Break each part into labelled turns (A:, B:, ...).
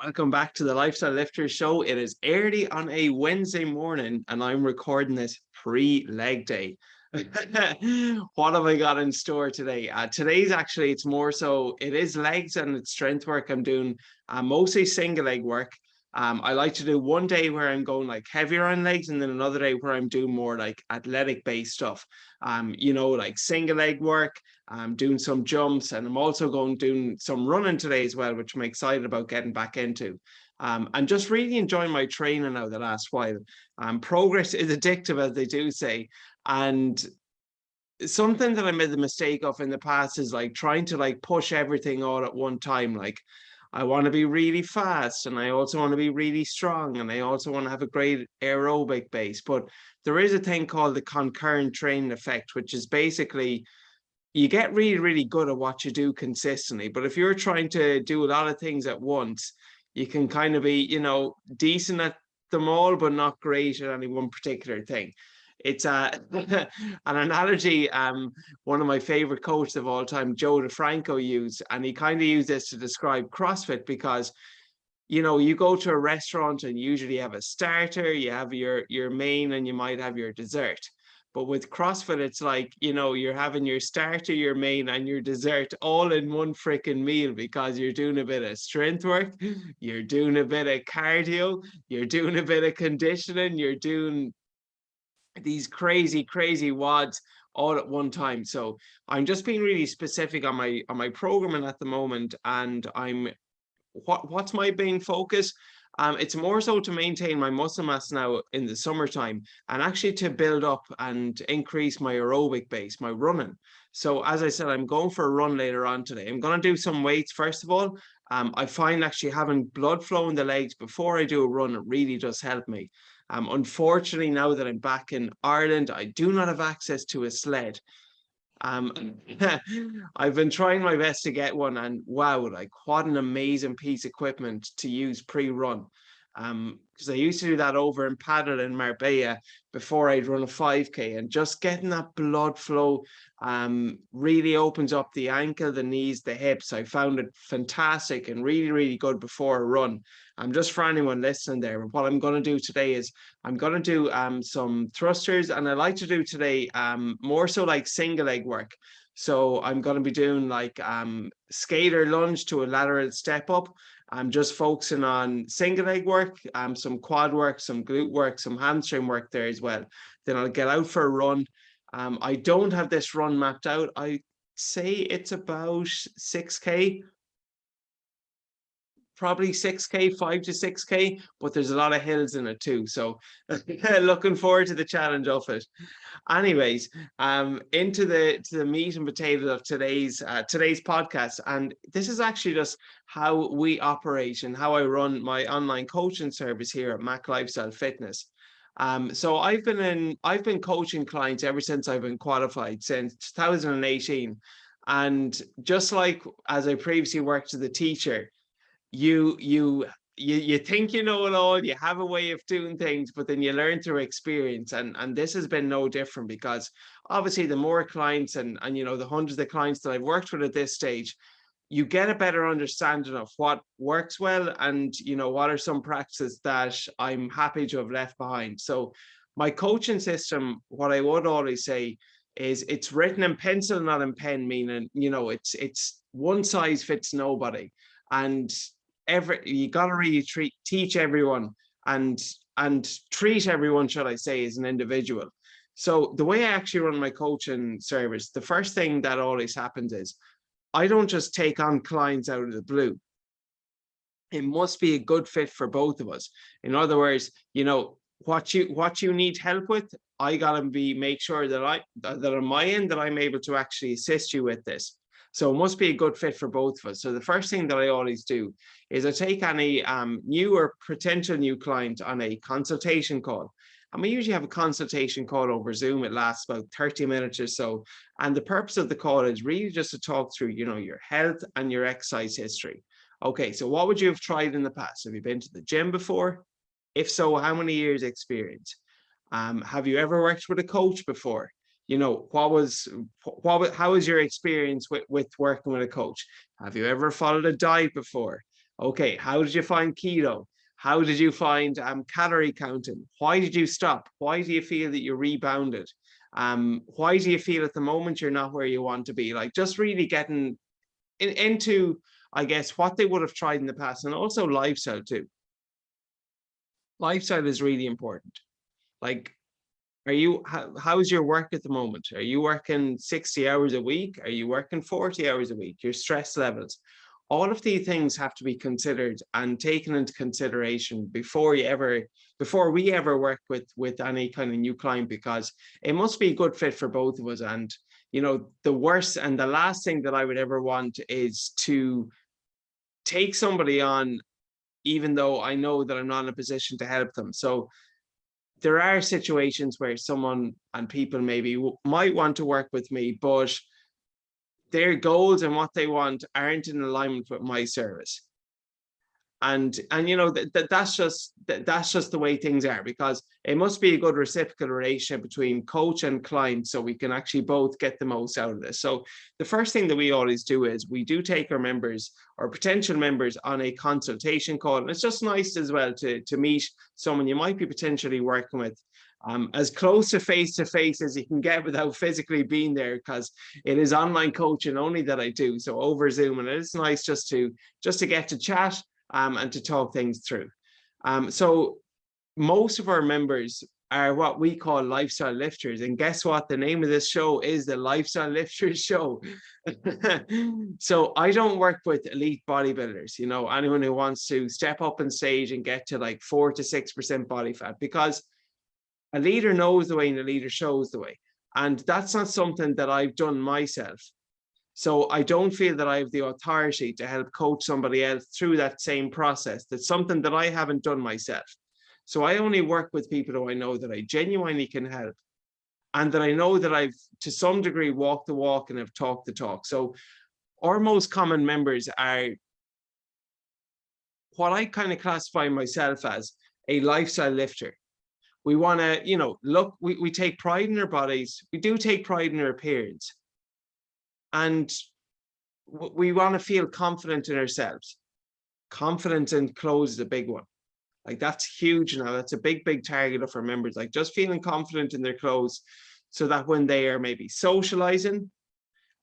A: Welcome back to the Lifestyle Lifters show. It is early on a Wednesday morning, and I'm recording this pre-leg day. What have I got in store today? Today's actually, it's more so, it is legs and it's strength work. I'm doing mostly single leg work. I like to do one day where I'm going like heavier on legs, and then another day where I'm doing more like athletic based stuff. Like single leg work. I'm doing some jumps, and I'm also going doing some running today as well, which I'm excited about getting back into. I'm just really enjoying my training now the last while. Progress is addictive, as they do say. And something that I made the mistake of in the past is like trying to like push everything all at one time. Like I want to be really fast, and I also want to be really strong, and I also want to have a great aerobic base. But there is a thing called the concurrent training effect, which is basically you get really, really good at what you do consistently. But if you're trying to do a lot of things at once, you can kind of be, decent at them all, but not great at any one particular thing. It's an analogy one of my favorite coaches of all time, Joe DeFranco, used, and he kind of used this to describe CrossFit because you go to a restaurant and usually you have a starter, you have your main, and you might have your dessert. But with CrossFit, it's like, you're having your starter, your main, and your dessert all in one freaking meal because you're doing a bit of strength work, you're doing a bit of cardio, you're doing a bit of conditioning, you're doing these crazy, crazy wads all at one time. So I'm just being really specific on my programming at the moment, and what's my main focus? It's more so to maintain my muscle mass now in the summertime, and actually to build up and increase my aerobic base, my running. So as I said, I'm going for a run later on today. I'm going to do some weights first of all. I find actually having blood flow in the legs before I do a run, it really does help me. Unfortunately, now that I'm back in Ireland, I do not have access to a sled. I've been trying my best to get one, and wow, like what an amazing piece of equipment to use pre-run. Because I used to do that over in Padel in Marbella before I'd run a 5K, and just getting that blood flow really opens up the ankle, the knees, the hips. I found it fantastic and really, really good before a run. Just for anyone listening there, what I'm going to do today is I'm going to do some thrusters, and I like to do today more so like single leg work. So I'm going to be doing like skater lunge to a lateral step up. I'm just focusing on single leg work, some quad work, some glute work, some hamstring work there as well. Then I'll get out for a run. I don't have this run mapped out. I say it's about 6K, probably 6K, 5 to 6K, but there's a lot of hills in it too. So looking forward to the challenge of it. Anyways, into the meat and potatoes of today's podcast. And this is actually just how we operate and how I run my online coaching service here at McLifestyle Fitness. So I've been coaching clients ever since I've been qualified, since 2018. And just like as I previously worked as a teacher, you think you know it all, you have a way of doing things, but then you learn through experience, and this has been no different, because obviously the more clients and the hundreds of clients that I've worked with at this stage, you get a better understanding of what works well, and what are some practices that I'm happy to have left behind. So my coaching system, what I would always say is it's written in pencil, not in pen, meaning it's one size fits nobody. And you got to really teach everyone, and treat everyone, should I say, as an individual. So the way I actually run my coaching service, the first thing that always happens is I don't just take on clients out of the blue. It must be a good fit for both of us. In other words, what you need help with, I gotta make sure that on my end that I'm able to actually assist you with this. So it must be a good fit for both of us. So the first thing that I always do is I take any new or potential new client on a consultation call. And we usually have a consultation call over Zoom. It lasts about 30 minutes or so. And the purpose of the call is really just to talk through, your health and your exercise history. Okay, so what would you have tried in the past? Have you been to the gym before? If so, how many years experience? Have you ever worked with a coach before? How was your experience with working with a coach? Have you ever followed a diet before? Okay, how did you find keto? How did you find calorie counting? Why did you stop? Why do you feel that you rebounded? Why do you feel at the moment you're not where you want to be? Like just really getting into, I guess, what they would have tried in the past, and also lifestyle too. Lifestyle is really important. Like, how's your work at the moment? Are you working 60 hours a week? Are you working 40 hours a week? Your stress levels. All of these things have to be considered and taken into consideration before we ever work with any kind of new client, because it must be a good fit for both of us. And the worst and the last thing that I would ever want is to take somebody on even though I know that I'm not in a position to help them. So there are situations where someone and people maybe might want to work with me, but their goals and what they want aren't in alignment with my service. And that's just the way things are, because it must be a good reciprocal relationship between coach and client, so we can actually both get the most out of this. So the first thing that we always do is we do take our members or potential members on a consultation call, and it's just nice as well to meet someone you might be potentially working with, as close to face as you can get without physically being there, because it is online coaching only that I do, so over Zoom, and it's nice just to get to chat and to talk things through. So most of our members are what we call lifestyle lifters. And guess what? The name of this show is the Lifestyle Lifters Show. So I don't work with elite bodybuilders, anyone who wants to step up on stage and get to like 4 to 6% body fat, because a leader knows the way and a leader shows the way. And that's not something that I've done myself. So I don't feel that I have the authority to help coach somebody else through that same process. That's something that I haven't done myself. So I only work with people who I know that I genuinely can help, and that I know that I've to some degree walked the walk and have talked the talk. So our most common members are what I kind of classify myself as a lifestyle lifter. We want to, look, we take pride in our bodies. We do take pride in our appearance. And we want to feel confident in ourselves. Confidence in clothes is a big one. Like that's huge now. That's a big target of our members. Like just feeling confident in their clothes, so that when they are maybe socializing,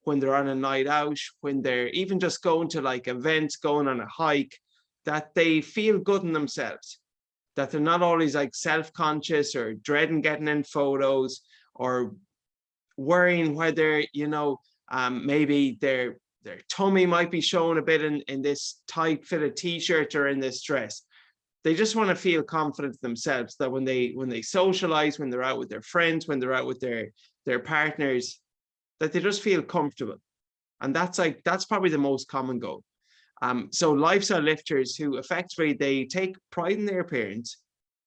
A: when they're on a night out, when they're even just going to like events, going on a hike, that they feel good in themselves. That they're not always like self-conscious or dreading getting in photos, or worrying whether, maybe their tummy might be showing a bit in this tight fitted t-shirt or in this dress. They just want to feel confident themselves, that when they socialize, when they're out with their friends, when they're out with their partners, that they just feel comfortable. And that's probably the most common goal. So lifestyle lifters who effectively they take pride in their appearance,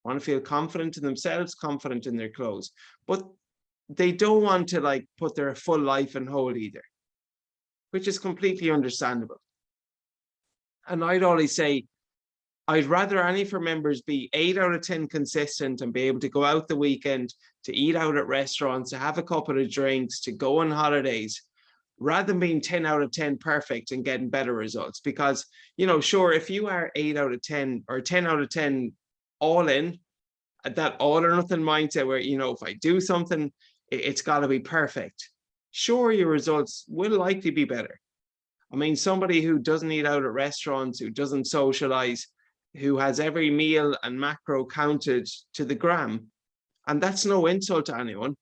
A: want to feel confident in themselves, confident in their clothes, but they don't want to like put their full life on hold either, which is completely understandable. And I'd always say, I'd rather any of our members be 8 out of 10 consistent and be able to go out the weekend, to eat out at restaurants, to have a couple of drinks, to go on holidays, rather than being 10 out of 10 perfect and getting better results. Because, sure, if you are 8 out of 10 or 10 out of 10 all in, at that all or nothing mindset where, if I do something, it's got to be perfect. Sure, your results will likely be better. I mean, somebody who doesn't eat out at restaurants, who doesn't socialize, who has every meal and macro counted to the gram, and that's no insult to anyone.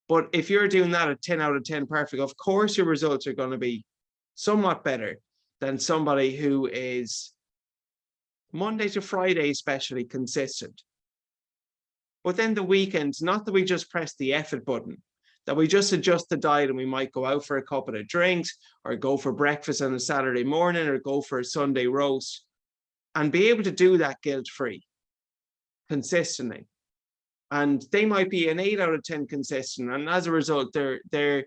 A: But if you're doing that at 10 out of 10 perfect, of course your results are going to be somewhat better than somebody who is Monday to Friday, especially consistent. But then the weekends, not that we just press the effort button, that we just adjust the diet and we might go out for a couple of drinks or go for breakfast on a Saturday morning or go for a Sunday roast, and be able to do that guilt-free consistently. And they might be an 8 out of 10 consistent, and as a result, their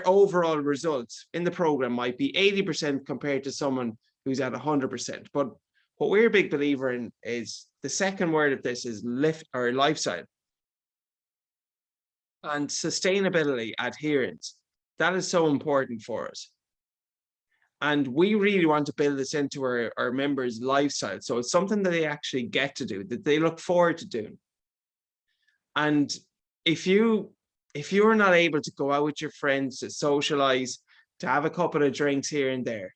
A: overall results in the program might be 80% compared to someone who's at 100%. But what we're a big believer in is the second word of this is lift or lifestyle and sustainability, adherence. That is so important for us. And we really want to build this into our members' lifestyle. So it's something that they actually get to do, that they look forward to doing. And if you're not able to go out with your friends to socialize, to have a couple of drinks here and there,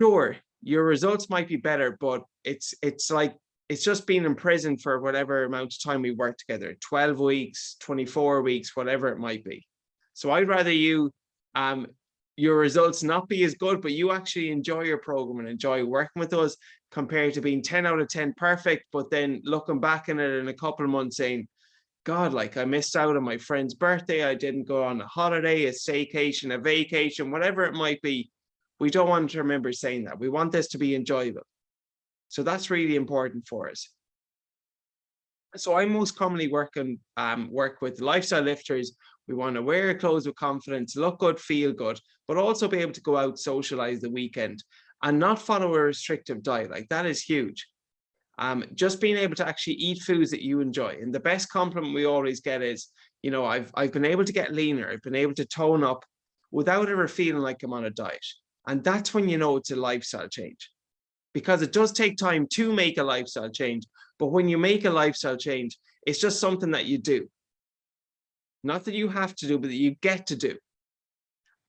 A: sure, your results might be better, but it's like it's just being in prison for whatever amount of time we work together, 12 weeks, 24 weeks, whatever it might be. So I'd rather um your results not be as good, but you actually enjoy your program and enjoy working with us, compared to being 10 out of 10 perfect, but then looking back in it in a couple of months saying, God, like I missed out on my friend's birthday. I didn't go on a holiday, a staycation, a vacation, whatever it might be. We don't want to remember saying that. We want this to be enjoyable. So that's really important for us. So I most commonly work with lifestyle lifters. We want to wear clothes with confidence, look good, feel good, but also be able to go out, socialize the weekend, and not follow a restrictive diet. Like that is huge. Just being able to actually eat foods that you enjoy. And the best compliment we always get is, I've been able to get leaner, I've been able to tone up without ever feeling like I'm on a diet. And that's when you know it's a lifestyle change, because it does take time to make a lifestyle change. But when you make a lifestyle change, it's just something that you do. Not that you have to do, but that you get to do.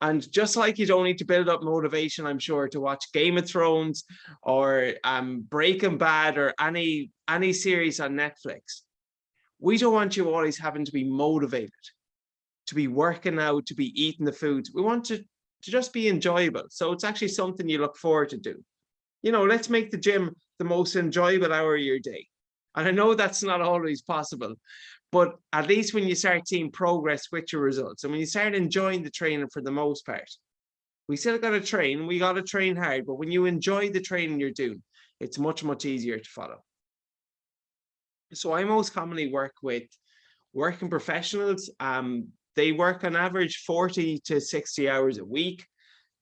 A: And just like you don't need to build up motivation, I'm sure, to watch Game of Thrones or Breaking Bad or any series on Netflix, we don't want you always having to be motivated, to be working out, to be eating the foods. We want to just be enjoyable. So it's actually something you look forward to do. Let's make the gym the most enjoyable hour of your day. And I know that's not always possible, but at least when you start seeing progress with your results, and when you start enjoying the training for the most part, we still got to train, we got to train hard, but when you enjoy the training you're doing, it's much, much easier to follow. So I most commonly work with working professionals. They work on average 40 to 60 hours a week.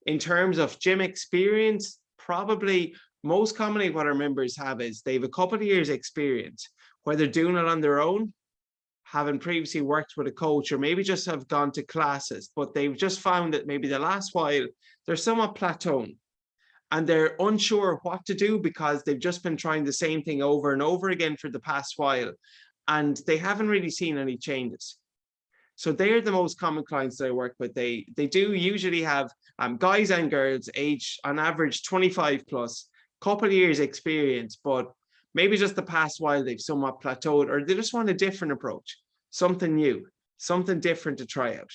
A: In terms of gym experience, probably most commonly what our members have is they have a couple of years experience, whether doing it on their own, having previously worked with a coach, or maybe just have gone to classes, but they've just found that maybe the last while they're somewhat plateauing and they're unsure what to do because they've just been trying the same thing over and over again for the past while, and they haven't really seen any changes. So they're the most common clients that I work with. They do usually have guys and girls age on average 25 plus, couple of years experience, but maybe just the past while they've somewhat plateaued, or they just want a different approach, something new, something different to try out.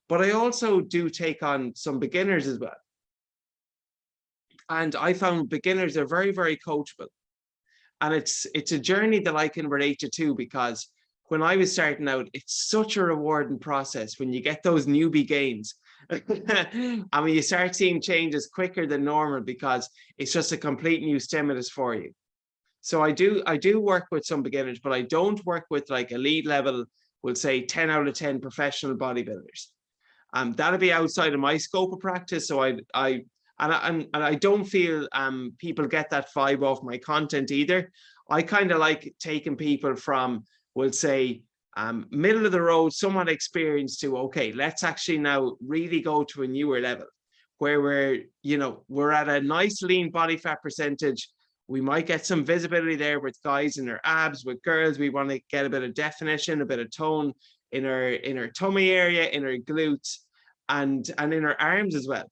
A: But I also do take on some beginners as well. And I found beginners are very, very coachable. And it's a journey that I can relate to too, because when I was starting out, it's such a rewarding process when you get those newbie gains. I mean, you start seeing changes quicker than normal because it's just a complete new stimulus for you. So I do work with some beginners, but I don't work with like elite level, we'll say 10 out of 10 professional bodybuilders. That'll be outside of my scope of practice. So I don't feel people get that vibe off my content either. I kind of like taking people from, we'll say, middle of the road, somewhat experienced, to, okay, let's actually now really go to a newer level where we're at a nice lean body fat percentage. We might get some visibility there with guys in their abs. With girls, we want to get a bit of definition, a bit of tone in our tummy area, in our glutes, and in our arms as well.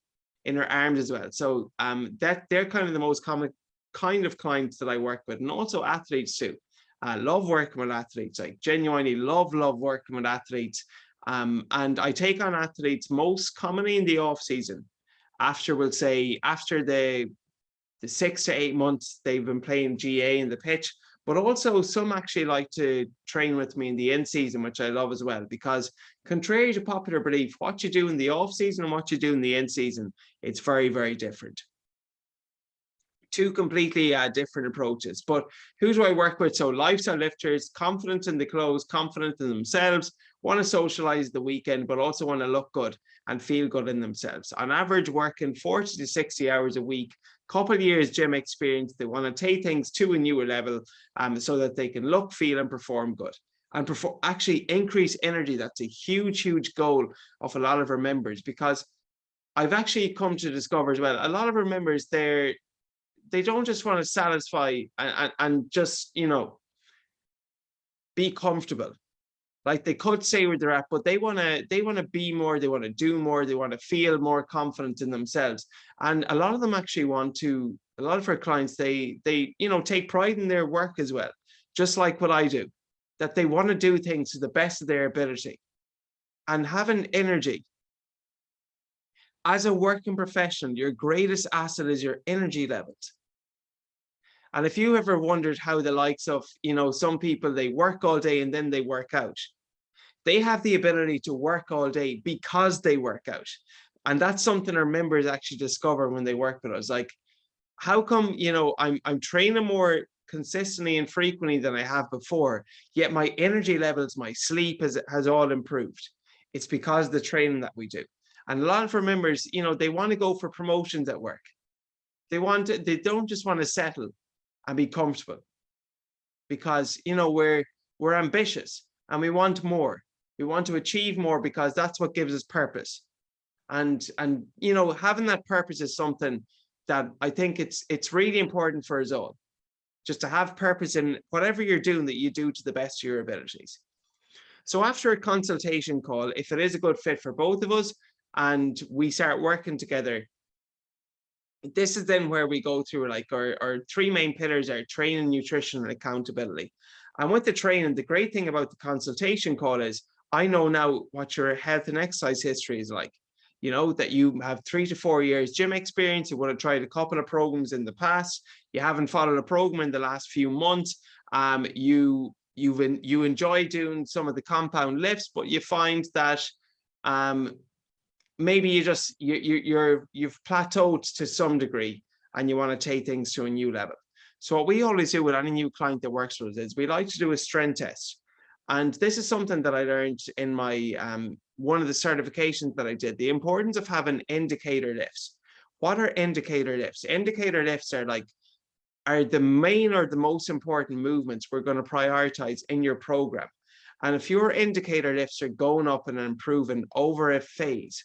A: So that they're kind of the most common kind of clients that I work with, and also athletes too. I love working with athletes. I genuinely love working with athletes. And I take on athletes most commonly in the off season, after, we'll say, after the 6 to 8 months they've been playing GA in the pitch. But also some actually like to train with me in the in season, which I love as well, because contrary to popular belief, what you do in the off season and what you do in the in season, it's very, very different. Two completely different approaches. But who do I work with? So lifestyle lifters, confident in the clothes, confident in themselves, want to socialize the weekend, but also want to look good and feel good in themselves. On average, working 40 to 60 hours a week, couple of years gym experience. They want to take things to a newer level, so that they can look, feel, and perform good. And actually increase energy. That's a huge, huge goal of a lot of our members, because I've actually come to discover as well, a lot of our members, they don't just want to satisfy and just, be comfortable. Like they could say where they're at, but they want to be more, they want to do more, they want to feel more confident in themselves. And a lot of them actually a lot of our clients, they take pride in their work as well, just like what I do, that they want to do things to the best of their ability and having energy. As a working professional, your greatest asset is your energy levels. And if you ever wondered how the likes of, some people, they work all day and then they work out, they have the ability to work all day because they work out. And that's something our members actually discover when they work with us. Like, how come, I'm training more consistently and frequently than I have before, yet my energy levels, my sleep has all improved? It's because of the training that we do. And a lot of our members, they want to go for promotions at work. They don't just want to settle and be comfortable, because, we're ambitious and we want more. We want to achieve more because that's what gives us purpose. And having that purpose is something that I think it's really important for us all, just to have purpose in whatever you're doing, that you do to the best of your abilities. So after a consultation call, if it is a good fit for both of us and we start working together, this is then where we go through like our three main pillars are training, nutrition, and accountability. And with the training, the great thing about the consultation call is I know now what your health and exercise history is like. That you have 3 to 4 years gym experience, you would have tried a couple of programs in the past, you haven't followed a program in the last few months, you enjoy doing some of the compound lifts, but you find that maybe you've plateaued to some degree and you want to take things to a new level. So what we always do with any new client that works with us is we like to do a strength test. And this is something that I learned in my one of the certifications that I did, the importance of having indicator lifts. What are indicator lifts? Indicator lifts are the main or the most important movements we're going to prioritize in your program. And if your indicator lifts are going up and improving over a phase,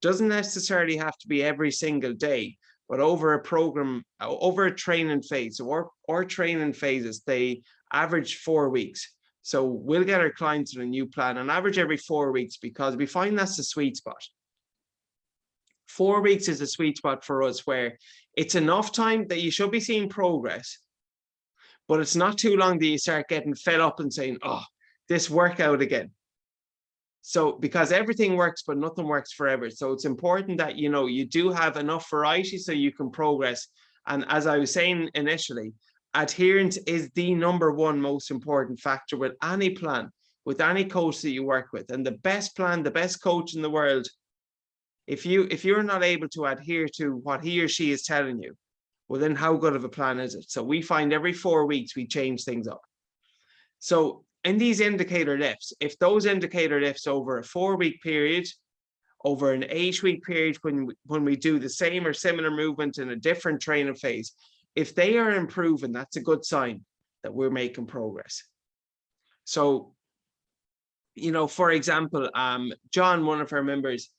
A: doesn't necessarily have to be every single day, but over a program, over a training phase, or training phases, they average 4 weeks. So we'll get our clients on a new plan on average every 4 weeks, because we find that's the sweet spot. 4 weeks is a sweet spot for us, where it's enough time that you should be seeing progress, but it's not too long that you start getting fed up and saying, oh, this workout again. So because everything works, but nothing works forever. So it's important that, you do have enough variety so you can progress. And as I was saying initially, adherence is the #1 most important factor with any plan, with any coach that you work with. And the best plan, the best coach in the world, if you're not able to adhere to what he or she is telling you, well, then how good of a plan is it? So we find every 4 weeks we change things up. So in these indicator lifts, if those indicator lifts over a 4-week period, over an 8-week period, when we do the same or similar movement in a different training phase, if they are improving, that's a good sign that we're making progress. So, for example, John, one of our members,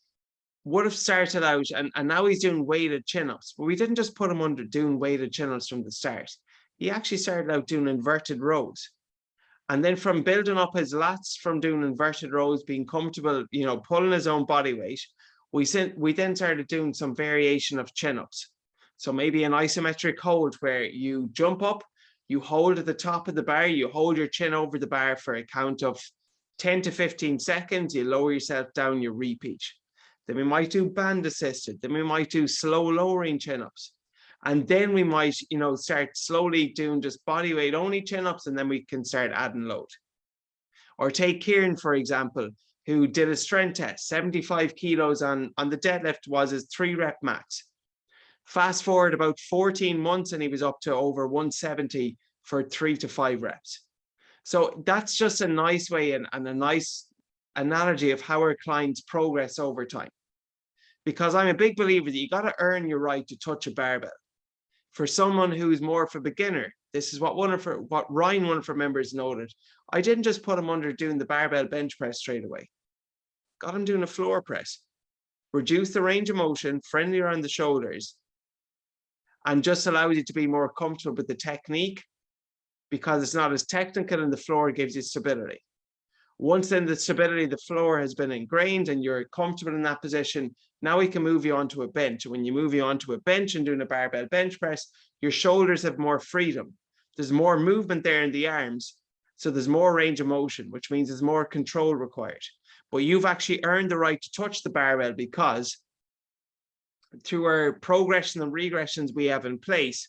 A: would have started out and now he's doing weighted chin-ups, but we didn't just put him under doing weighted chin-ups from the start. He actually started out doing inverted rows. And then from building up his lats, from doing inverted rows, being comfortable, pulling his own body weight, we then started doing some variation of chin-ups. So maybe an isometric hold where you jump up, you hold at the top of the bar, you hold your chin over the bar for a count of 10 to 15 seconds, you lower yourself down, you repeat. Then we might do band assisted, then we might do slow lowering chin-ups. And then we might, start slowly doing just body weight only chin-ups, and then we can start adding load. Or take Kieran, for example, who did a strength test, 75 kilos on the deadlift was his 3-rep max. Fast forward about 14 months and he was up to over 170 for 3 to 5 reps. So that's just a nice way and a nice analogy of how our clients progress over time. Because I'm a big believer that you got to earn your right to touch a barbell. For someone who's more of a beginner, this is what Ryan, one of our members, noted. I didn't just put him under doing the barbell bench press straight away. Got him doing a floor press. reduce the range of motion, friendly around the shoulders, and just allows you to be more comfortable with the technique because it's not as technical and the floor gives you stability. Once then the stability of the floor has been ingrained and you're comfortable in that position, now we can move you onto a bench. When you move you onto a bench and doing a barbell bench press, your shoulders have more freedom. There's more movement there in the arms. So there's more range of motion, which means there's more control required. But you've actually earned the right to touch the barbell because through our progression and regressions we have in place,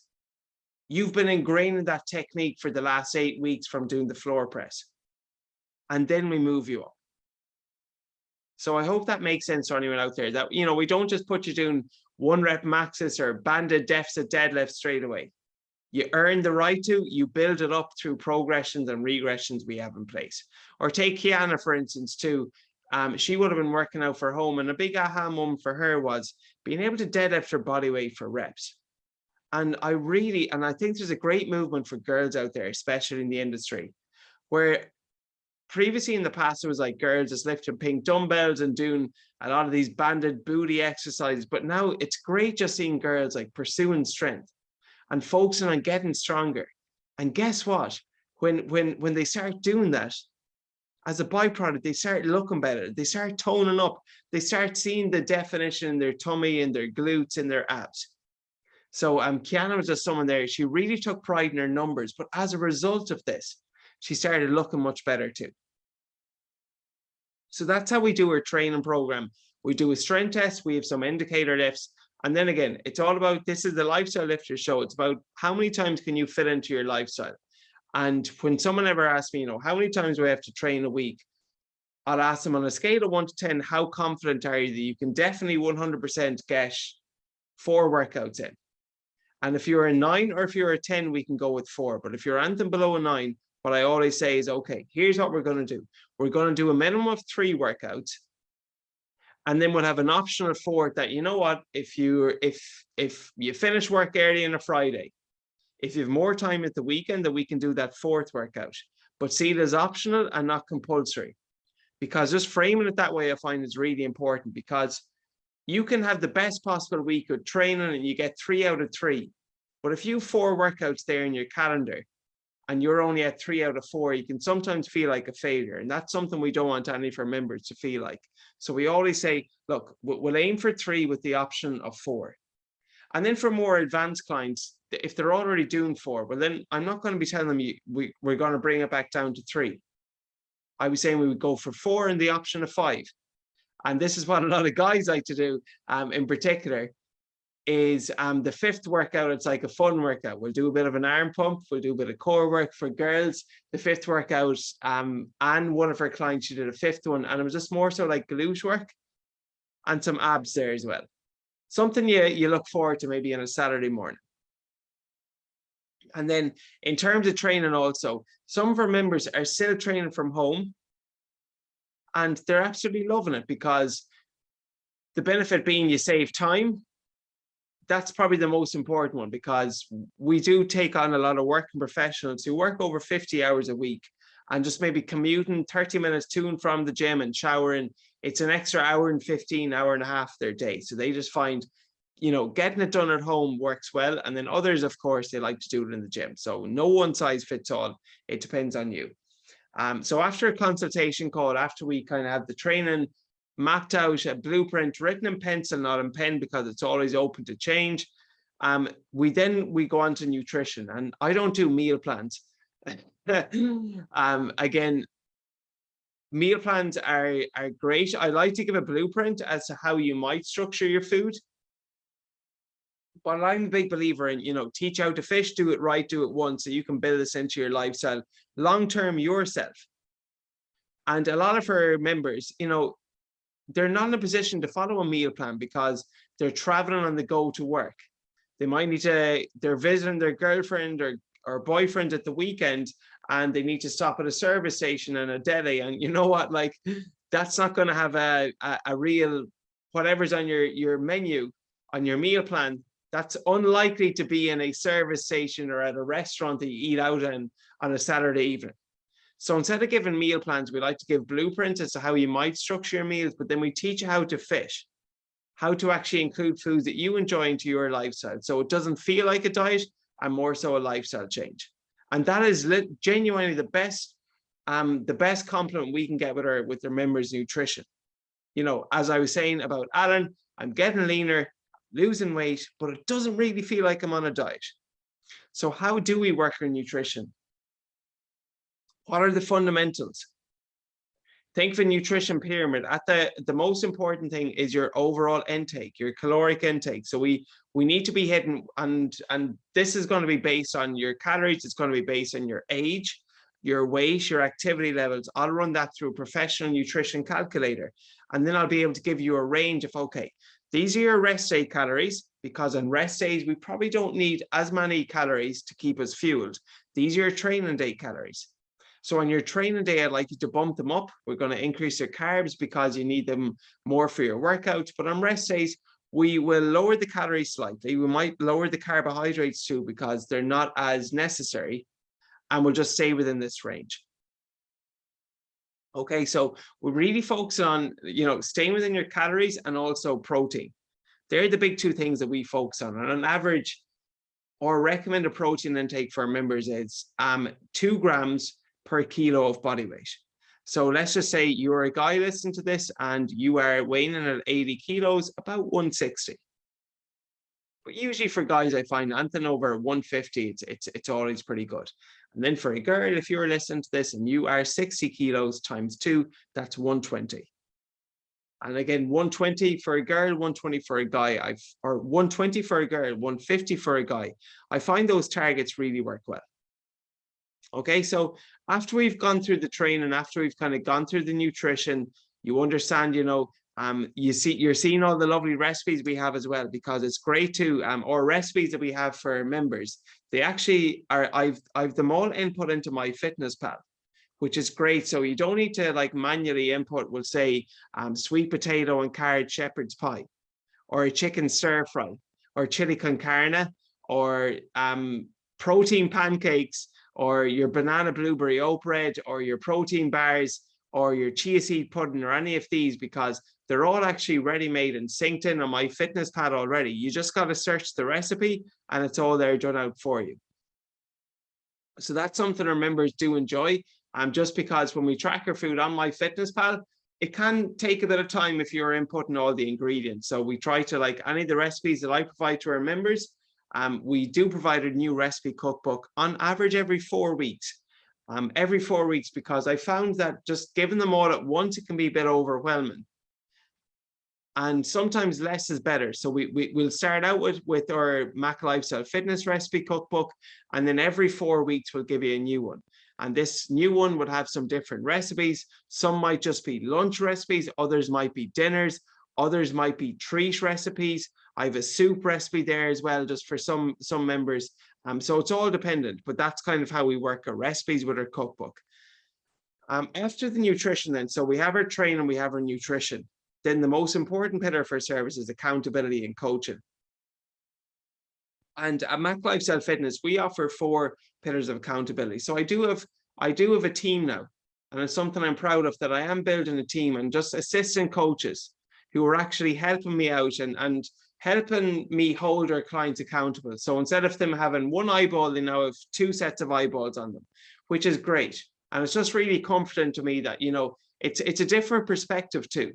A: you've been ingraining that technique for the last 8 weeks from doing the floor press. And then we move you up. So I hope that makes sense to anyone out there that, you know, we don't just put you doing 1 rep maxes or banded deficit deadlift straight away. You earn the right to, you build it up through progressions and regressions we have in place. Or take Kiana, for instance, too. She would have been working out for home, and a big aha moment for her was being able to deadlift her body weight for reps. And I think there's a great movement for girls out there, especially in the industry, where previously in the past, it was like girls just lifting pink dumbbells and doing a lot of these banded booty exercises. But now it's great just seeing girls like pursuing strength and focusing on getting stronger. And guess what? When they start doing that, as a byproduct, they start looking better. They start toning up. They start seeing the definition in their tummy and their glutes and their abs. So Kiana was just someone there. She really took pride in her numbers. But as a result of this, she started looking much better too. So that's how we do our training program. We do a strength test. We have some indicator lifts. And then again, it's all about, this is the Lifestyle Lifter show. It's about how many times can you fit into your lifestyle? And when someone ever asks me, you know, how many times do I have to train a week? I'll ask them on a scale of 1 to 10, how confident are you that you can definitely 100% get 4 workouts in? And if you're a 9 or if you're a 10, we can go with 4. But if you're anything below a 9, what I always say is, okay, here's what we're going to do. We're going to do a minimum of 3 workouts. And then we'll have an optional 4th that, you know what, if you finish work early on a Friday, if you have more time at the weekend, then we can do that 4th workout. But see it as optional and not compulsory. Because just framing it that way, I find is really important, because you can have the best possible week of training and you get 3 out of 3. But if you have 4 workouts there in your calendar and you're only at 3 out of 4, you can sometimes feel like a failure. And that's something we don't want any of our members to feel like. So we always say, look, we'll aim for 3 with the option of 4. And then for more advanced clients, if they're already doing 4, well, then I'm not going to be telling them we're going to bring it back down to 3. I was saying we would go for 4 and the option of 5. And this is what a lot of guys like to do in particular, is the 5th workout, it's like a fun workout. We'll do a bit of an arm pump, we'll do a bit of core work. For girls, the 5th workout, and one of our clients, she did a 5th one, and it was just more so like glute work and some abs there as well. Something you look forward to maybe on a Saturday morning. And then in terms of training also, some of our members are still training from home and they're absolutely loving it, because the benefit being you save time. That's probably the most important one, because we do take on a lot of working professionals who work over 50 hours a week and just maybe commuting 30 minutes to and from the gym and showering. It's an extra hour and 15, hour and a half their day. So they just find, you know, getting it done at home works well. And then others, of course, they like to do it in the gym. So no one size fits all. It depends on you. So after a consultation call, after we kind of have the training mapped out, a blueprint written in pencil, not in pen, because it's always open to change, we go on to nutrition. And I don't do meal plans. Again, meal plans are great. I like to give a blueprint as to how you might structure your food. But I'm a big believer in, you know, teach how to fish, do it right, do it once, so you can build this into your lifestyle long-term yourself. And a lot of our members, you know, they're not in a position to follow a meal plan because they're traveling on the go to work. They might need to, they're visiting their girlfriend or boyfriend at the weekend, and they need to stop at a service station and a deli. And you know what, like, that's not going to have a real, whatever's on your menu, on your meal plan, that's unlikely to be in a service station or at a restaurant that you eat out in on a Saturday evening. So instead of giving meal plans, we like to give blueprints as to how you might structure your meals, but then we teach you how to fish. how to actually include foods that you enjoy into your lifestyle. So it doesn't feel like a diet and more so a lifestyle change. And that is genuinely the best compliment we can get with our members' nutrition. You know, as I was saying about Alan, I'm getting leaner, losing weight, but it doesn't really feel like I'm on a diet. So how do we work on nutrition? What are the fundamentals? Think of a nutrition pyramid. At the most important thing is your overall intake, your caloric intake. So we need to be hitting, and this is going to be based on your calories. It's going to be based on your age, your weight, your activity levels. I'll run that through a professional nutrition calculator, and then I'll be able to give you a range of, okay, these are your rest day calories, because on rest days, we probably don't need as many calories to keep us fueled. These are your training day calories. So on your training day, I'd like you to bump them up. We're going to increase your carbs because you need them more for your workouts. But on rest days, we will lower the calories slightly. We might lower the carbohydrates too, because they're not as necessary. And we'll just stay within this range. Okay, so we're really focusing on, you know, staying within your calories and also protein. They're the big two things that we focus on. And on average, our recommended protein intake for our members is 2 grams per kilo of body weight. So let's just say you're a guy listening to this and you are weighing in at 80 kilos, about 160. But usually for guys, I find anything over 150, it's always pretty good. And then for a girl, if you're listening to this and you are 60 kilos times 2, that's 120. And again, 120 for a girl, 120 for a guy, or 120 for a girl, 150 for a guy. I find those targets really work well. Okay, so after we've gone through the training, after we've kind of gone through the nutrition, you understand, you know, you're seeing all the lovely recipes we have as well, because it's great to, or recipes that we have for members. They actually are, I've them all input into MyFitnessPal, which is great. So you don't need to like manually input, we'll say sweet potato and carrot shepherd's pie, or a chicken stir fry, or chili con carne, or protein pancakes, or your banana blueberry oat bread, or your protein bars, or your chia seed pudding, or any of these, because they're all actually ready-made and synced in on MyFitnessPal already. You just got to search the recipe and it's all there done out for you. So that's something our members do enjoy. Just because when we track our food on MyFitnessPal, it can take a bit of time if you're inputting all the ingredients. So we try to, like any of the recipes that I provide to our members, we do provide a new recipe cookbook on average every 4 weeks. Every 4 weeks, because I found that just giving them all at once, it can be a bit overwhelming. And sometimes less is better. So we'll start out with our McLifestyle Fitness recipe cookbook, and then every 4 weeks we'll give you a new one. And this new one would have some different recipes. Some might just be lunch recipes, others might be dinners, others might be treat recipes. I have a soup recipe there as well, just for some members. So it's all dependent, but that's kind of how we work our recipes with our cookbook. After the nutrition then, so we have our training, we have our nutrition. Then the most important pillar for service is accountability and coaching. And at McLifestyle Fitness, we offer 4 pillars of accountability. So I do have a team now, and it's something I'm proud of, that I am building a team and just assistant coaches who are actually helping me out and helping me hold our clients accountable. So instead of them having 1 eyeball, they now have 2 sets of eyeballs on them, which is great. And it's just really comforting to me that, you know, it's a different perspective too.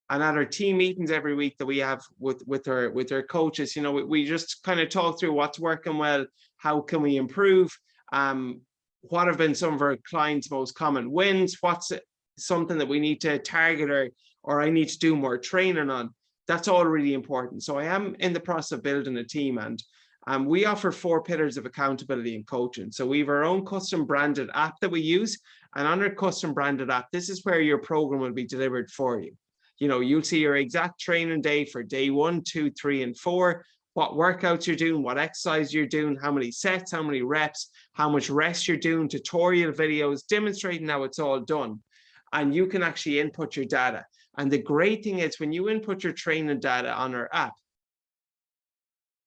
A: And at our team meetings every week that we have with our coaches, you know, we just kind of talk through what's working well, how can we improve, what have been some of our clients' most common wins, what's something that we need to target or I need to do more training on. That's all really important. So I am in the process of building a team, and we offer 4 pillars of accountability and coaching. So we have our own custom branded app that we use, and on our custom branded app, this is where your program will be delivered for you. You know, you'll see your exact training day for day 1, 2, 3, and 4, what workouts you're doing, what exercise you're doing, how many sets, how many reps, how much rest you're doing, tutorial videos demonstrating how it's all done. And you can actually input your data. And the great thing is, when you input your training data on our app,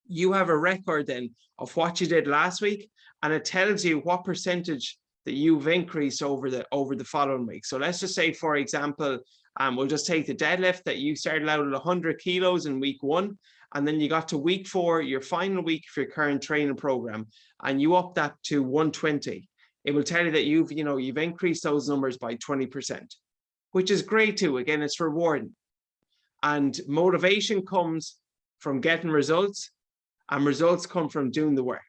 A: you have a record then of what you did last week, and it tells you what percentage that you've increased over the following week. So let's just say, for example, We'll just take the deadlift that you started out at 100 kilos in week 1, and then you got to week 4, your final week for your current training program, and you up that to 120. It will tell you that you've increased those numbers by 20%, which is great too. Again, it's rewarding. And motivation comes from getting results, and results come from doing the work.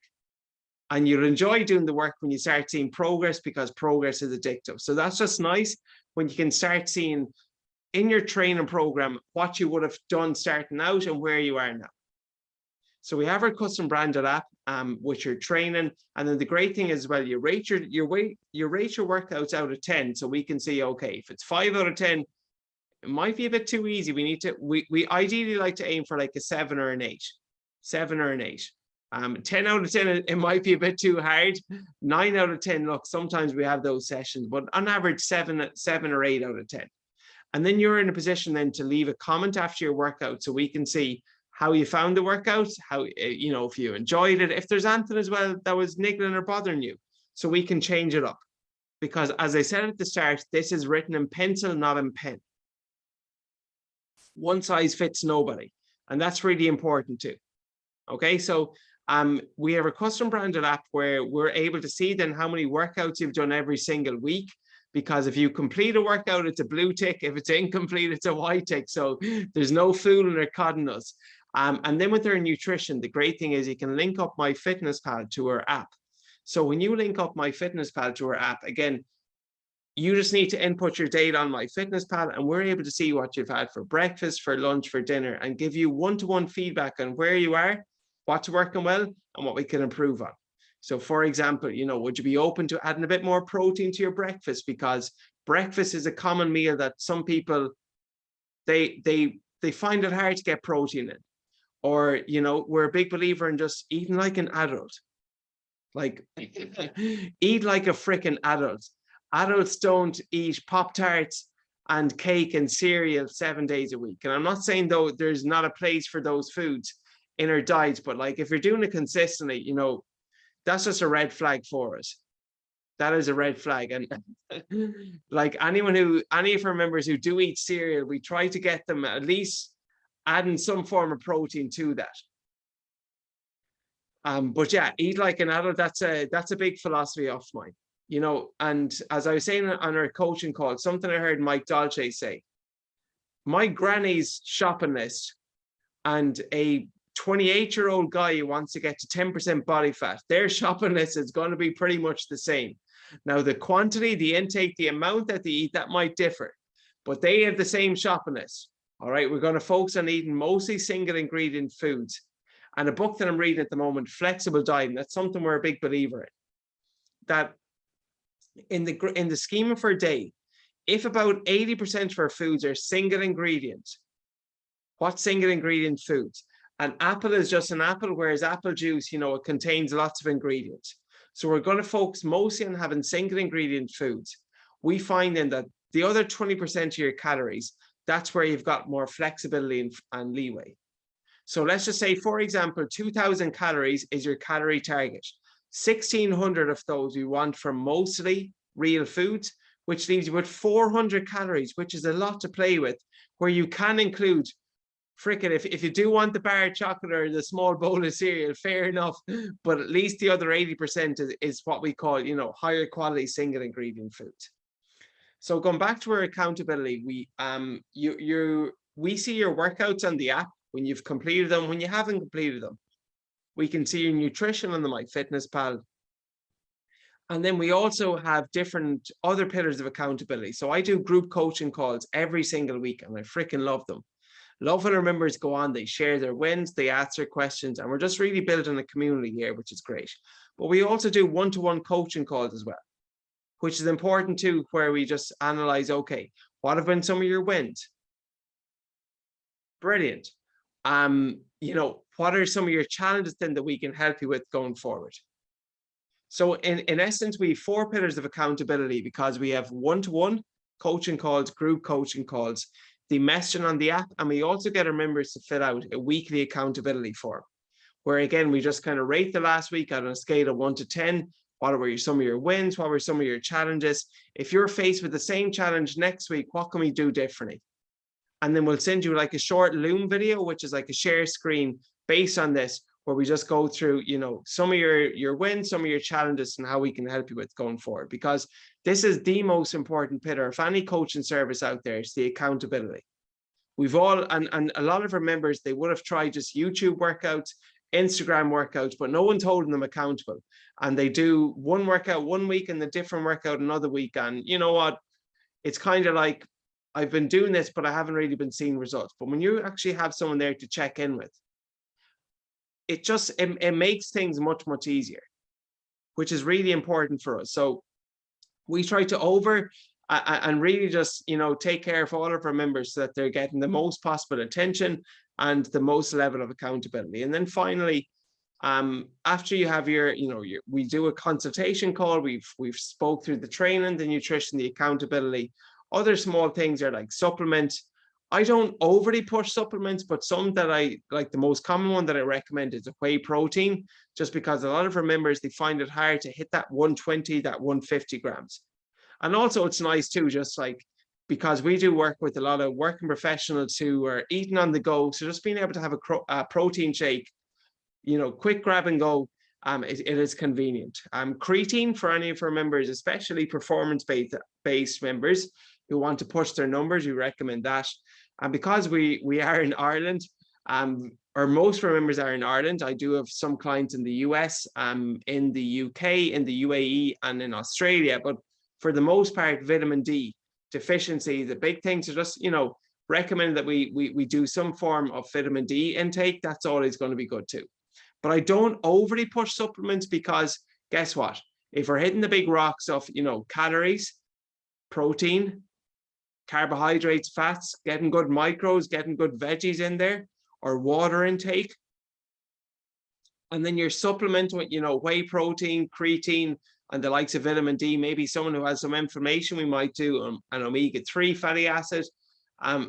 A: And you'll enjoy doing the work when you start seeing progress, because progress is addictive. So that's just nice when you can start seeing in your training program what you would have done starting out and where you are now. So we have our custom branded app, which you're training. And then the great thing is, well, you rate your workouts out of 10. So we can see, okay, if it's 5 out of 10, it might be a bit too easy. We ideally like to aim for like a 7 or an 8. 7 or an 8. 10 out of 10, it might be a bit too hard. 9 out of 10, look, sometimes we have those sessions, but on average, 7 or 8 out of 10. And then you're in a position then to leave a comment after your workout, so we can see how you found the workout, how, if you enjoyed it, if there's anything as well that was niggling or bothering you, so we can change it up. Because as I said at the start, this is written in pencil, not in pen. One size fits nobody. And that's really important too. Okay, so we have a custom branded app where we're able to see then how many workouts you've done every single week. Because if you complete a workout, it's a blue tick. If it's incomplete, it's a white tick. So there's no fooling or codding us. And then with our nutrition, the great thing is you can link up MyFitnessPal to our app. So when you link up MyFitnessPal to our app, again, you just need to input your data on MyFitnessPal, and we're able to see what you've had for breakfast, for lunch, for dinner, and give you one-to-one feedback on where you are, what's working well, and what we can improve on. So for example, would you be open to adding a bit more protein to your breakfast? Because breakfast is a common meal that some people, they find it hard to get protein in. Or, we're a big believer in just eating like an adult. Like, eat like a freaking adult. Adults don't eat Pop-Tarts and cake and cereal 7 days a week. And I'm not saying, though, there's not a place for those foods in our diet, but like if you're doing it consistently, that's just a red flag for us. That is a red flag. And like any of our members who do eat cereal, we try to get them at least adding some form of protein to that. But yeah, eat like an adult. That's a big philosophy of mine. And as I was saying on our coaching call, something I heard Mike Dolce say, my granny's shopping list and a 28-year-old guy who wants to get to 10% body fat, their shopping list is going to be pretty much the same. Now, the quantity, the intake, the amount that they eat, that might differ, but they have the same shopping list. All right, we're going to focus on eating mostly single ingredient foods. And a book that I'm reading at the moment, Flexible Dieting, that's something we're a big believer in. That in the scheme of our day, if about 80% of our foods are single ingredient, what single ingredient foods? An apple is just an apple, whereas apple juice, it contains lots of ingredients. So we're going to focus mostly on having single ingredient foods. We find then that the other 20% of your calories, that's where you've got more flexibility and leeway. So let's just say, for example, 2,000 calories is your calorie target. 1,600 of those you want from mostly real foods, which leaves you with 400 calories, which is a lot to play with, where you can include, if you do want the bar of chocolate or the small bowl of cereal, fair enough, but at least the other 80% is what we call, higher quality single ingredient foods. So going back to our accountability, we see your workouts on the app when you've completed them, when you haven't completed them. We can see your nutrition on the MyFitnessPal. And then we also have different other pillars of accountability. So I do group coaching calls every single week, and I freaking love them. Love when our members go on, they share their wins, they answer questions, and we're just really building a community here, which is great. But we also do one-to-one coaching calls as well, which is important too, where we just analyze, okay, what have been some of your wins? Brilliant. What are some of your challenges then that we can help you with going forward? So in essence, we have 4 pillars of accountability, because we have one-to-one coaching calls, group coaching calls, the messaging on the app, and we also get our members to fill out a weekly accountability form, where again, we just kind of rate the last week on a scale of 1 to 10, What were some of your wins? What were some of your challenges? If you're faced with the same challenge next week, what can we do differently? And then we'll send you like a short Loom video, which is like a share screen based on this, where we just go through, some of your wins, some of your challenges, and how we can help you with going forward. Because this is the most important pillar of any coaching service out there, is the accountability. We've all, and a lot of our members, they would have tried just YouTube workouts, Instagram workouts, but no one's holding them accountable. And they do one workout one week and the different workout another week. And you know what? It's kind of like, I've been doing this, but I haven't really been seeing results. But when you actually have someone there to check in with, it makes things much, much easier, which is really important for us. So we try to and really just, take care of all of our members so that they're getting the most possible attention and the most level of accountability. And then finally, after you have we do a consultation call. We've spoke through the training, the nutrition, the accountability. Other small things are like supplements. I don't overly push supplements, but some that I like, the most common one that I recommend is a whey protein, just because a lot of our members, they find it hard to hit that 120, that 150 grams. And also it's nice too, just like, because we do work with a lot of working professionals who are eating on the go. So just being able to have a protein shake, quick grab and go, it is convenient. Creatine for any of our members, especially performance-based members who want to push their numbers, we recommend that. And because we are in Ireland, or most of our members are in Ireland, I do have some clients in the US, in the UK, in the UAE, and in Australia. But for the most part, vitamin D deficiency, the big thing to just, recommend that we do some form of vitamin D intake. That's always going to be good too. But I don't overly push supplements, because guess what? If we're hitting the big rocks of, calories, protein, carbohydrates, fats, getting good micros, getting good veggies in there, or water intake, and then your supplement with, whey protein, creatine, and the likes of vitamin D, maybe someone who has some inflammation, we might do an omega-3 fatty acid.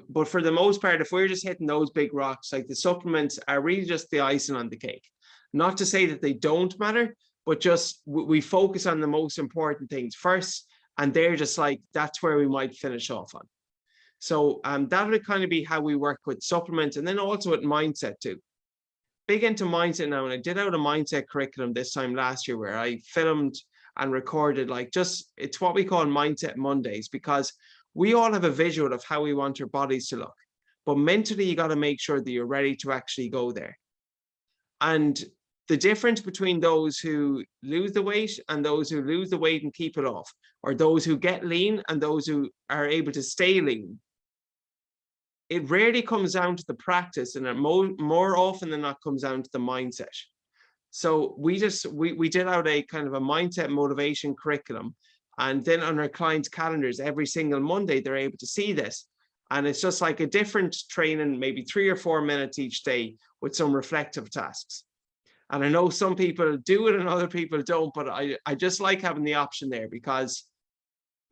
A: But for the most part, if we're just hitting those big rocks, like, the supplements are really just the icing on the cake. Not to say that they don't matter, but just we focus on the most important things first, and they're just like, that's where we might finish off on. So that would kind of be how we work with supplements, and then also with mindset too. Big into mindset now, and I did out a mindset curriculum this time last year where I filmed and recorded, it's what we call Mindset Mondays, because we all have a visual of how we want our bodies to look, but mentally you got to make sure that you're ready to actually go there. And the difference between those who lose the weight and those who lose the weight and keep it off, or those who get lean and those who are able to stay lean, it rarely comes down to the practice, and it more often than not comes down to the mindset. So we did out a kind of a mindset motivation curriculum, and then on our clients' calendars every single Monday they're able to see this, and it's just like a different training, maybe 3 or 4 minutes each day with some reflective tasks. And I know some people do it and other people don't, but I just like having the option there, because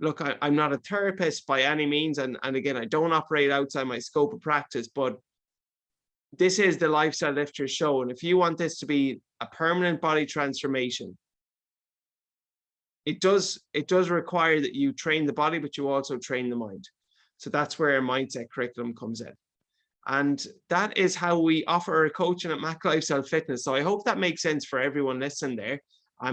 A: look, I'm not a therapist by any means, and again, I don't operate outside my scope of practice, but this is the Lifestyle Lifters show, and if you want this to be a permanent body transformation, it does require that you train the body, but you also train the mind. So that's where a mindset curriculum comes in. And that is how we offer our coaching at McLifestyle Fitness. So I hope that makes sense for everyone listening there.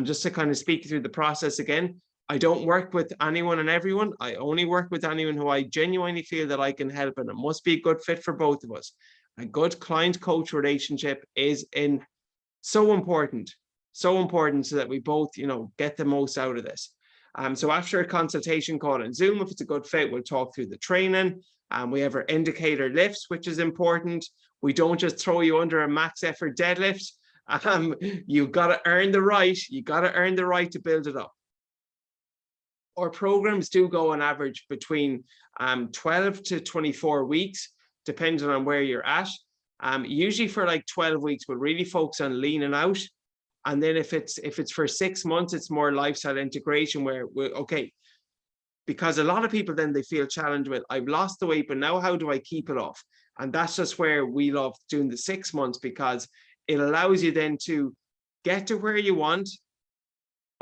A: Just to kind of speak through the process again, I don't work with anyone and everyone. I only work with anyone who I genuinely feel that I can help, and it must be a good fit for both of us. A good client-coach relationship is so important so that we both, get the most out of this. So after a consultation call on Zoom, if it's a good fit, we'll talk through the training. We have our indicator lifts, which is important. We don't just throw you under a max effort deadlift. You've got to earn the right. You got to earn the right to build it up. Our programs do go on average between 12 to 24 weeks, depending on where you're at. Usually for like 12 weeks, we'll really focus on leaning out. And then if it's for 6 months, it's more lifestyle integration, where because a lot of people then they feel challenged with, I've lost the weight, but now how do I keep it off? And that's just where we love doing the 6 months, because it allows you then to get to where you want,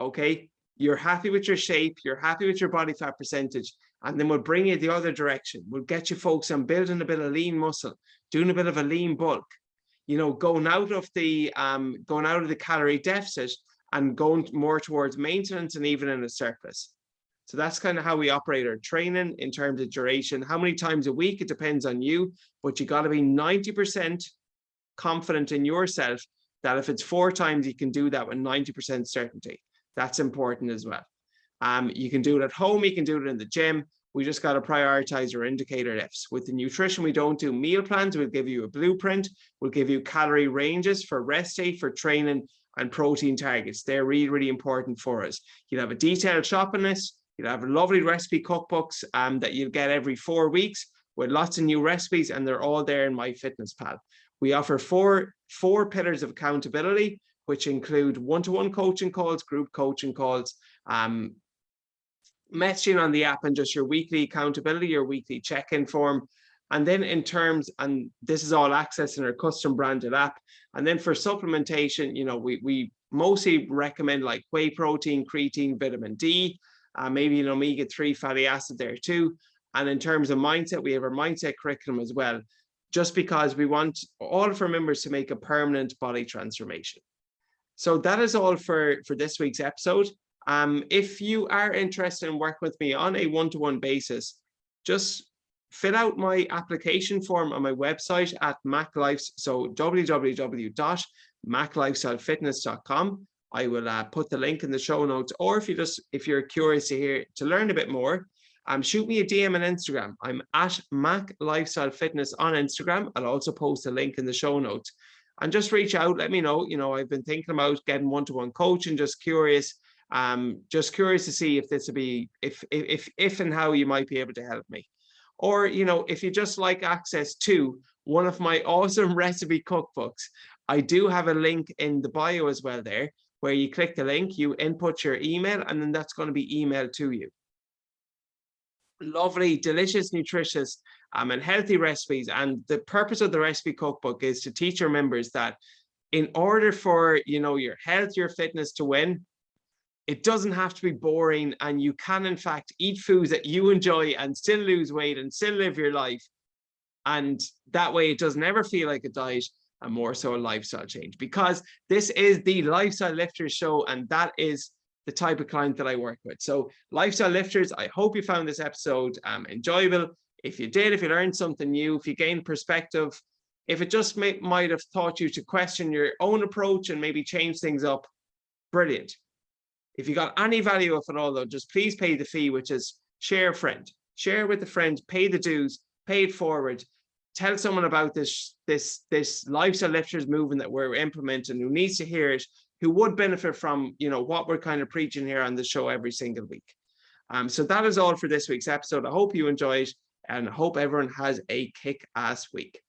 A: okay? You're happy with your shape, you're happy with your body fat percentage, and then we'll bring you the other direction. We'll get you focused on building a bit of lean muscle, doing a bit of a lean bulk, you know, going out of the calorie deficit and going more towards maintenance and even in a surplus. So that's kind of how we operate our training in terms of duration. How many times a week, it depends on you, but you got to be 90% confident in yourself that if it's 4 times, you can do that with 90% certainty. That's important as well. You can do it at home, you can do it in the gym. We just got to prioritize our indicator lifts. With the nutrition, we don't do meal plans. We'll give you a blueprint. We'll give you calorie ranges for rest day, for training, and protein targets. They're really, really important for us. You'll have a detailed shopping list. You'll have lovely recipe cookbooks that you'll get every 4 weeks with lots of new recipes, and they're all there in MyFitnessPal. We offer four pillars of accountability, which include one-to-one coaching calls, group coaching calls, messaging on the app, and just your weekly accountability, your weekly check-in form. And then in terms, and this is all accessed in our custom branded app. And then for supplementation, you know, we mostly recommend like whey protein, creatine, vitamin D, maybe an omega-3 fatty acid there too. And in terms of mindset, we have our mindset curriculum as well, just because we want all of our members to make a permanent body transformation. So that is all for this week's episode. If you are interested in working with me on a one-to-one basis, just fill out my application form on my website at McLifestyle, so www.McLifestyleFitness.com. I will put the link in the show notes, or if you're curious to learn a bit more, shoot me a DM on Instagram. I'm at McLifestyle Fitness on Instagram. I'll also post a link in the show notes. And just reach out, let me know. You know, I've been thinking about getting one-to-one coaching, just curious to see if this would be, if and how you might be able to help me. Or, you know, if you just like access to one of my awesome recipe cookbooks, I do have a link in the bio as well there, where you click the link, you input your email, and then that's going to be emailed to you. Lovely, delicious, nutritious, and healthy recipes. And the purpose of the recipe cookbook is to teach your members that in order for, you know, your health, your fitness to win, it doesn't have to be boring, and you can in fact eat foods that you enjoy and still lose weight and still live your life. And that way it doesn't ever feel like a diet, and more so a lifestyle change, because this is the Lifestyle Lifters show, and that is the type of client that I work with. So Lifestyle Lifters, I hope you found this episode enjoyable. If you did, if you learned something new, if you gained perspective, if it just might have taught you to question your own approach and maybe change things up, brilliant. If you got any value of it all, though, just please pay the fee, which is share a friend, share with a friend, pay the dues, pay it forward, tell someone about this Lifestyle Lifters movement that we're implementing, who needs to hear it, who would benefit from, you know, what we're kind of preaching here on the show every single week. So that is all for this week's episode. I hope you enjoyed, and I hope everyone has a kick-ass week.